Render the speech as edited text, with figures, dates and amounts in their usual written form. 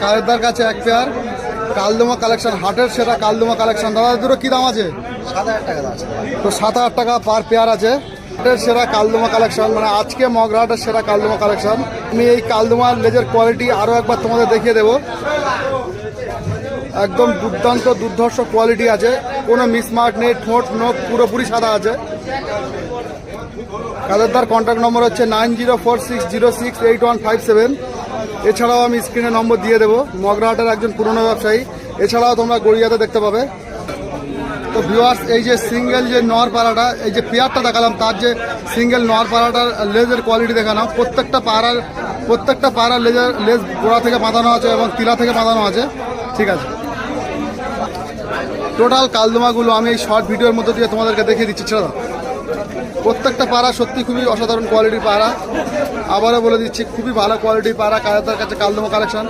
কালেদার কাছে এক pair কালদমা collection, হাটের সেটা কালদমা কালেকশন। দাদা দুটো কি দাম আছে? 7,000 টাকা আছে। তো 7,000 টাকা পার পেয়ার আছে। হাটের সেরা কালদমা কালেকশন, মানে আজকে মগরাহাটের সেরা কালদমা কালেকশন। আমি এই কালদমার লেজের কোয়ালিটি আরও একবার তোমাদের দেখিয়ে দেবো। একদম দুর্দান্ত দুর্ধর্ষ কোয়ালিটি আছে, কোনো মিসমার্ক নেই, ঠোঁট নোখ পুরোপুরি সাদা আছে। কালেদার কন্ট্যাক্ট নম্বর হচ্ছে 9046068157। এছাড়াও আমি স্ক্রিনে নম্বর দিয়ে দেবো। মগরাহাটের একজন পুরনো ব্যবসায়ী, এছাড়াও তোমরা গড়িয়াতে দেখতে পাবে। তো ভিউয়ার্স, এই যে সিঙ্গেল যে নর পাড়াটা, এই যে পেয়ারটা দেখালাম, তার যে সিঙ্গেল নর পাড়াটার লেজের কোয়ালিটি দেখালাম। প্রত্যেকটা পাড়ার লেজ গোড়া থেকে বাঁধানো আছে এবং তিলা থেকে বাঁধানো আছে। ঠিক আছে, টোটাল কালদমাগুলো আমি এই শর্ট ভিডিওর মধ্যে দিয়ে তোমাদেরকে দেখিয়ে দিচ্ছি। ছেড়ে দাও। প্রত্যেকটা পাড়া সত্যি খুবই অসাধারণ কোয়ালিটির পাড়া। আবারও বলে দিচ্ছি, খুবই ভালো কোয়ালিটির পাড়া। কালেদার কাছে কালদমা কালেকশন।